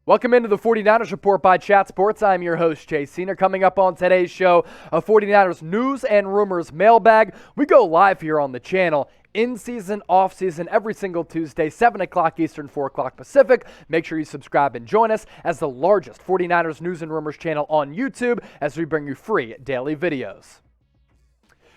Welcome into the 49ers Report by Chat Sports. I'm your host, Chase Senior. Coming up on today's show, a 49ers news and rumors mailbag. We go live here on the channel, in season, off season, every single Tuesday, 7 o'clock Eastern, 4 o'clock Pacific. Make sure you subscribe and join us as the largest 49ers news and rumors channel on YouTube as we bring you free daily videos.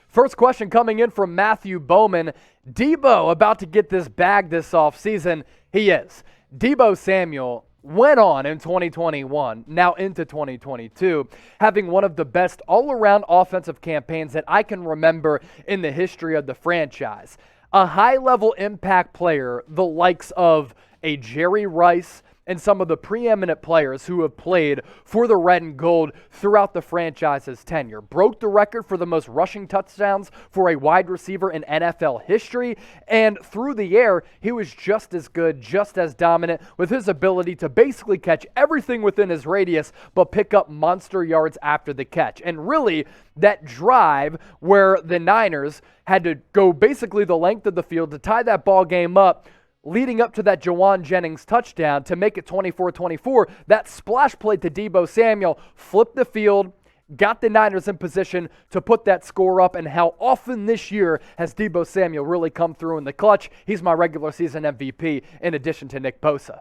First question coming in from Matthew Bowman. Deebo about to get this bag this offseason? He is. Deebo Samuel went on in 2021, now into 2022, having one of the best all-around offensive campaigns that I can remember in the history of the franchise. A high-level impact player, the likes of a Jerry Rice and some of the preeminent players who have played for the Red and Gold throughout the franchise's tenure. Broke the record for the most rushing touchdowns for a wide receiver in NFL history, and through the air, he was just as good, just as dominant, with his ability to basically catch everything within his radius, but pick up monster yards after the catch. And really, that drive where the Niners had to go basically the length of the field to tie that ball game up, leading up to that Jauan Jennings touchdown to make it 24-24, that splash play to Deebo Samuel flipped the field, got the Niners in position to put that score up, and how often this year has Deebo Samuel really come through in the clutch. He's my regular season MVP in addition to Nick Bosa.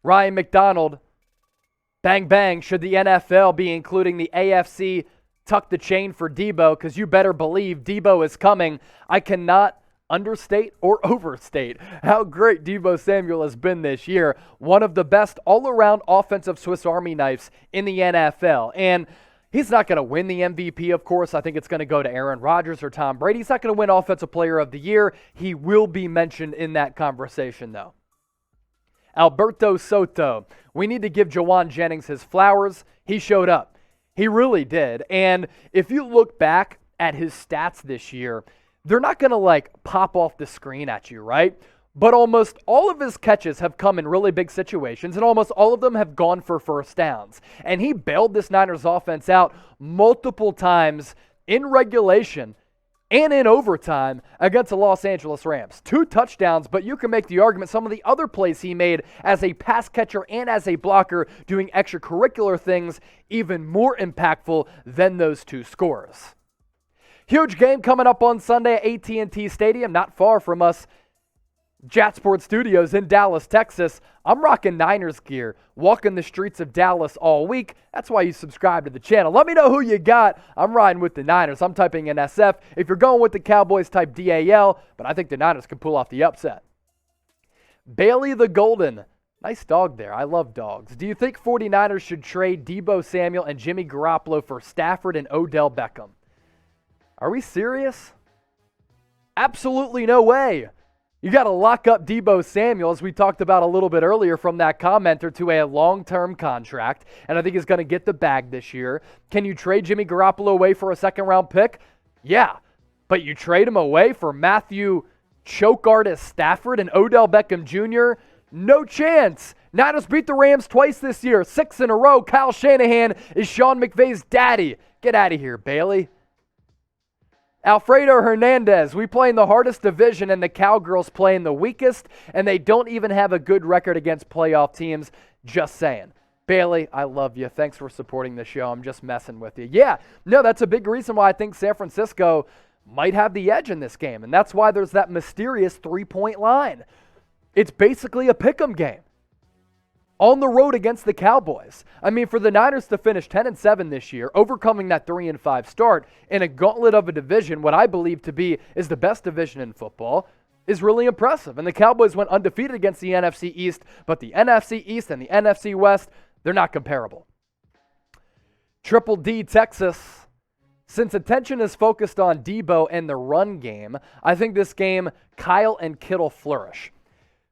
Ryan McDonald, bang bang, should the NFL be including the AFC tuck the chain for Deebo? Because you better believe Deebo is coming. I cannot understate or overstate how great Deebo Samuel has been this year. One of the best all-around offensive Swiss Army knives in the NFL. And he's not going to win the MVP, of course. I think it's going to go to Aaron Rodgers or Tom Brady. He's not going to win Offensive Player of the Year. He will be mentioned in that conversation, though. Alberto Soto. We need to give Jauan Jennings his flowers. He showed up. He really did. And if you look back at his stats this year, they're not going to pop off the screen at you, right? But almost all of his catches have come in really big situations, and almost all of them have gone for first downs. And he bailed this Niners offense out multiple times in regulation and in overtime against the Los Angeles Rams. 2 touchdowns, but you can make the argument some of the other plays he made as a pass catcher and as a blocker, doing extracurricular things, even more impactful than those 2 scores. Huge game coming up on Sunday at AT&T Stadium, not far from us, Chat Sports Studios in Dallas, Texas. I'm rocking Niners gear, walking the streets of Dallas all week. That's why you subscribe to the channel. Let me know who you got. I'm riding with the Niners. I'm typing in SF. If you're going with the Cowboys, type DAL, but I think the Niners can pull off the upset. Bailey the Golden. Nice dog there. I love dogs. Do you think 49ers should trade Deebo Samuel and Jimmy Garoppolo for Stafford and Odell Beckham? Are we serious? Absolutely no way. You got to lock up Deebo Samuel, as we talked about a little bit earlier from that commenter, to a long-term contract, and I think he's going to get the bag this year. Can you trade Jimmy Garoppolo away for a second-round pick? Yeah, but you trade him away for Matthew choke artist Stafford and Odell Beckham Jr.? No chance. Niners beat the Rams twice this year, 6 in a row. Kyle Shanahan is Sean McVay's daddy. Get out of here, Bailey. Alfredo Hernandez, we play in the hardest division and the Cowgirls play in the weakest, and they don't even have a good record against playoff teams. Just saying. Bailey, I love you. Thanks for supporting the show. I'm just messing with you. Yeah, no, that's a big reason why I think San Francisco might have the edge in this game, and that's why there's that mysterious 3-point line. It's basically a pick'em game on the road against the Cowboys. I mean, for the Niners to finish 10-7 this year, overcoming that 3-5 start in a gauntlet of a division, what I believe to be is the best division in football, is really impressive. And the Cowboys went undefeated against the NFC East, but the NFC East and the NFC West, they're not comparable. Triple D Texas. Since attention is focused on Deebo and the run game, I think this game, Kyle and Kittle flourish.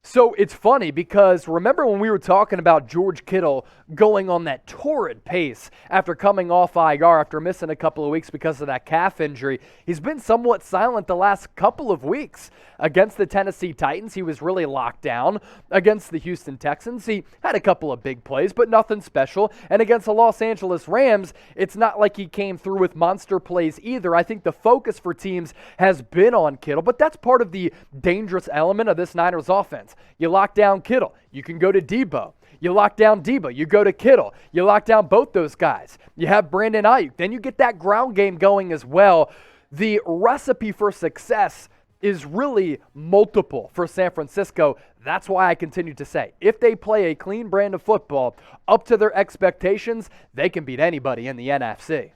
So it's funny because remember when we were talking about George Kittle going on that torrid pace after coming off IR after missing a couple of weeks because of that calf injury? He's been somewhat silent the last couple of weeks. Against the Tennessee Titans, he was really locked down. Against the Houston Texans, he had a couple of big plays, but nothing special. And against the Los Angeles Rams, it's not like he came through with monster plays either. I think the focus for teams has been on Kittle, but that's part of the dangerous element of this Niners offense. You lock down Kittle. You can go to Deebo. You lock down Deebo. You go to Kittle. You lock down both those guys. You have Brandon Ayuk. Then you get that ground game going as well. The recipe for success is really multiple for San Francisco. That's why I continue to say, if they play a clean brand of football up to their expectations, they can beat anybody in the NFC.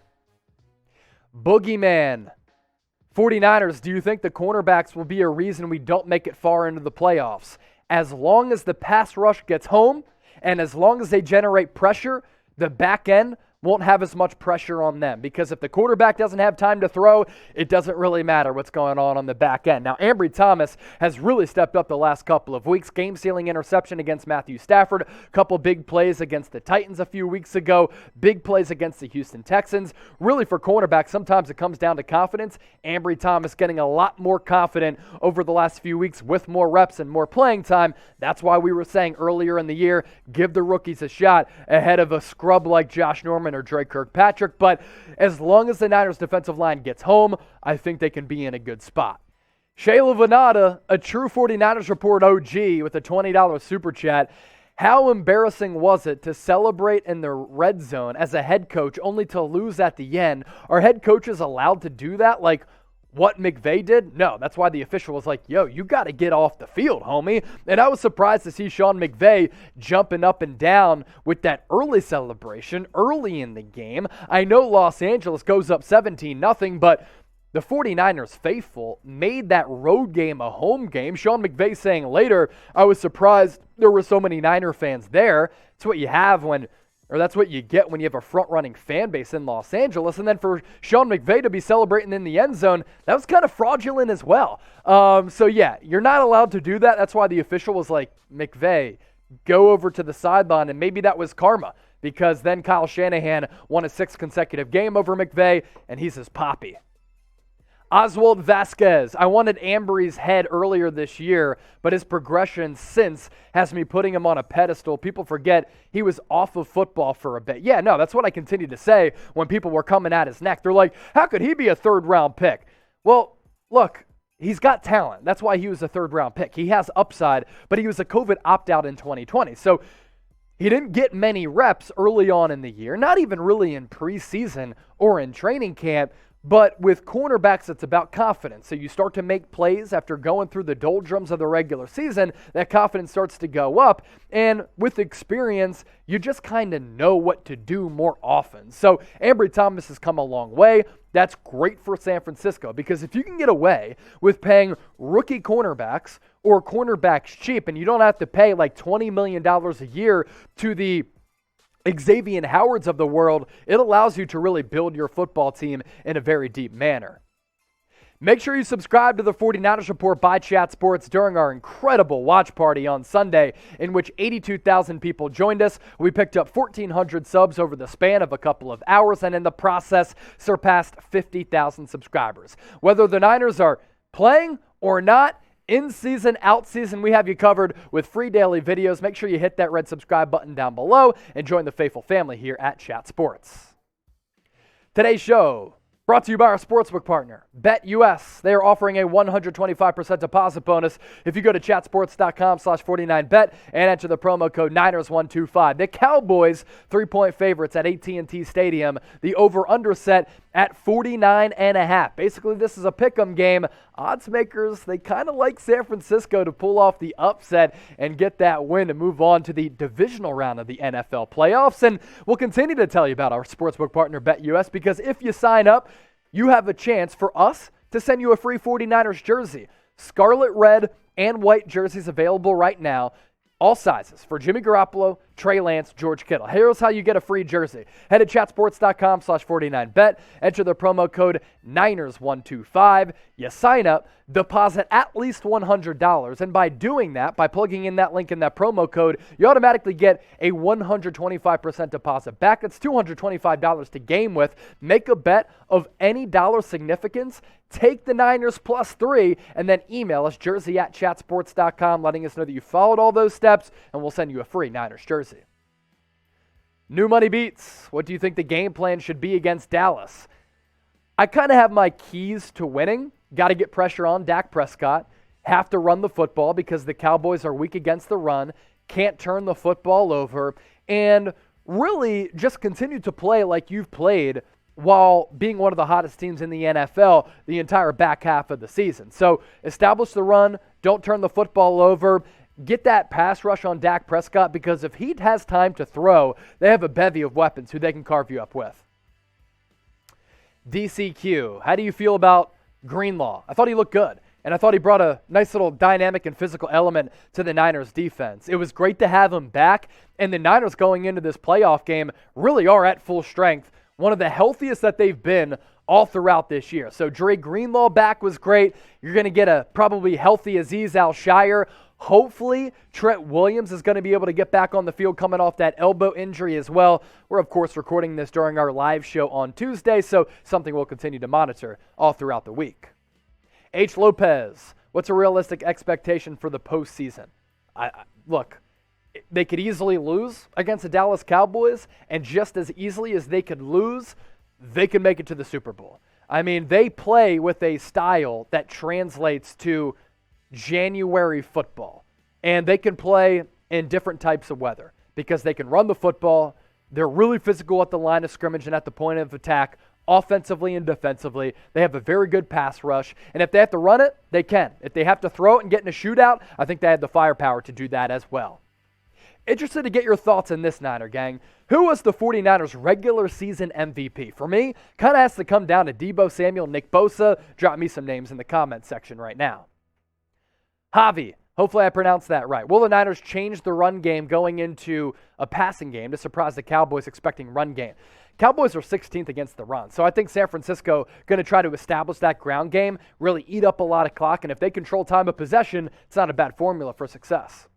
Boogeyman. 49ers, do you think the cornerbacks will be a reason we don't make it far into the playoffs? As long as the pass rush gets home and as long as they generate pressure, the back end won't have as much pressure on them, because if the quarterback doesn't have time to throw, it doesn't really matter what's going on the back end. Now, Ambry Thomas has really stepped up the last couple of weeks. Game-sealing interception against Matthew Stafford, couple big plays against the Titans a few weeks ago, big plays against the Houston Texans. Really, for cornerbacks, sometimes it comes down to confidence. Ambry Thomas getting a lot more confident over the last few weeks with more reps and more playing time. That's why we were saying earlier in the year, give the rookies a shot ahead of a scrub like Josh Norman or Drake Kirkpatrick. But as long as the Niners defensive line gets home, I think they can be in a good spot. Shayla Venata, a true 49ers Report OG with a $20 super chat. How embarrassing was it to celebrate in the red zone as a head coach only to lose at the end? Are head coaches allowed to do that? Like what McVay did? No, that's why the official was like, yo, you got to get off the field, homie. And I was surprised to see Sean McVay jumping up and down with that early celebration early in the game. I know Los Angeles goes up 17-0, but the 49ers faithful made that road game a home game. Sean McVay saying later, I was surprised there were so many Niner fans there. It's what you have when that's what you get when you have a front-running fan base in Los Angeles. And then for Sean McVay to be celebrating in the end zone, that was kind of fraudulent as well. So, yeah, you're not allowed to do that. That's why the official was like, McVay, go over to the sideline. And maybe that was karma, because then Kyle Shanahan won a 6th consecutive game over McVay, and he's his poppy. Oswald Vasquez. I wanted Ambry's head earlier this year, but his progression since has me putting him on a pedestal. People forget he was off of football for a bit. Yeah, no, that's what I continue to say when people were coming at his neck. They're like, how could he be a third-round pick? Well, look, he's got talent. That's why he was a third-round pick. He has upside, but he was a COVID opt-out in 2020. So he didn't get many reps early on in the year, not even really in preseason or in training camp. But with cornerbacks, it's about confidence. So you start to make plays after going through the doldrums of the regular season, that confidence starts to go up. And with experience, you just kind of know what to do more often. So Ambry Thomas has come a long way. That's great for San Francisco, because if you can get away with paying rookie cornerbacks or cornerbacks cheap, and you don't have to pay like $20 million a year to the Xavier Howards of the world, it allows you to really build your football team in a very deep manner. Make sure you subscribe to the 49ers Report by Chat Sports during our incredible watch party on Sunday, in which 82,000 people joined us. We picked up 1,400 subs over the span of a couple of hours, and in the process surpassed 50,000 subscribers. Whether the Niners are playing or not, in season, out season, we have you covered with free daily videos. Make sure you hit that red subscribe button down below and join the faithful family here at Chat Sports. Today's show brought to you by our sportsbook partner, BetUS. They are offering a 125% deposit bonus if you go to chatsports.com/49bet and enter the promo code Niners125. The Cowboys 3-point favorites at AT&T Stadium. The over-under set at 49.5. Basically, this is a pick'em game. Odds makers, they kind of like San Francisco to pull off the upset and get that win to move on to the divisional round of the NFL playoffs. And we'll continue to tell you about our sportsbook partner, BetUS, because if you sign up, you have a chance for us to send you a free 49ers jersey. Scarlet, red, and white jerseys available right now. All sizes for Jimmy Garoppolo, Trey Lance, George Kittle. Here's how you get a free jersey. Head to chatsports.com/49bet. Enter the promo code Niners125. You sign up, deposit at least $100. And by doing that, by plugging in that link in that promo code, you automatically get a 125% deposit back. That's $225 to game with. Make a bet of any dollar significance. Take the Niners +3 and then email us jersey@chatsports.com letting us know that you followed all those steps, and we'll send you a free Niners jersey. New Money Beats. What do you think the game plan should be against Dallas? I kind of have my keys to winning. Got to get pressure on Dak Prescott. Have to run the football because the Cowboys are weak against the run. can't turn the football over, and really just continue to play like you've played while being one of the hottest teams in the NFL the entire back half of the season. So establish the run, don't turn the football over, get that pass rush on Dak Prescott, because if he has time to throw, they have a bevy of weapons who they can carve you up with. DCQ, how do you feel about Greenlaw? I thought he looked good, and I thought he brought a nice little dynamic and physical element to the Niners defense. It was great to have him back, and the Niners going into this playoff game really are at full strength, one of the healthiest that they've been all throughout this year. So Dre Greenlaw back was great. You're going to get a probably healthy Azeez Al-Shire. Hopefully, Trent Williams is going to be able to get back on the field coming off that elbow injury as well. We're, of course, recording this during our live show on Tuesday, so something we'll continue to monitor all throughout the week. H. Lopez, what's a realistic expectation for the postseason? Look, they could easily lose against the Dallas Cowboys, and just as easily as they could lose, they could make it to the Super Bowl. I mean, they play with a style that translates to January football, and they can play in different types of weather because they can run the football. They're really physical at the line of scrimmage and at the point of attack, offensively and defensively. They have a very good pass rush, and if they have to run it, they can. If they have to throw it and get in a shootout, I think they have the firepower to do that as well. Interested to get your thoughts on this, Niner gang. Who was the 49ers regular season MVP? For me, kind of has to come down to Deebo Samuel, Nick Bosa. Drop me some names in the comment section right now. Javi, hopefully I pronounced that right. Will the Niners change the run game going into a passing game to surprise the Cowboys expecting run game? Cowboys are 16th against the run, so I think San Francisco going to try to establish that ground game, really eat up a lot of clock, and if they control time of possession, it's not a bad formula for success.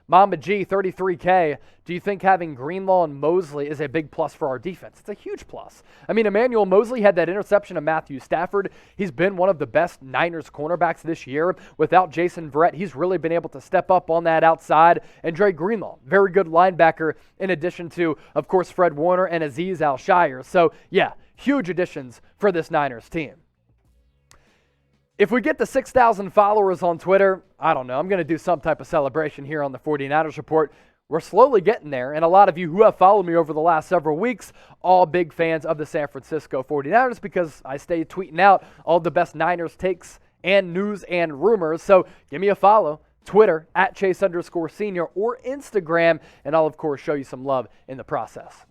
Mama G, 33K, do you think having Greenlaw and Mosley is a big plus for our defense? It's a huge plus. I mean, Emmanuel Mosley had that interception of Matthew Stafford. He's been one of the best Niners cornerbacks this year. Without Jason Verrett, he's really been able to step up on that outside. And Dre Greenlaw, very good linebacker, in addition to, of course, Fred Warner and Azeez Al-Shire. So, yeah, huge additions for this Niners team. If we get to 6,000 followers on Twitter, I don't know, I'm going to do some type of celebration here on the 49ers Report. We're slowly getting there, and a lot of you who have followed me over the last several weeks, all big fans of the San Francisco 49ers because I stay tweeting out all the best Niners takes and news and rumors. So give me a follow, Twitter, @Chase_Senior, or Instagram, and I'll, of course, show you some love in the process.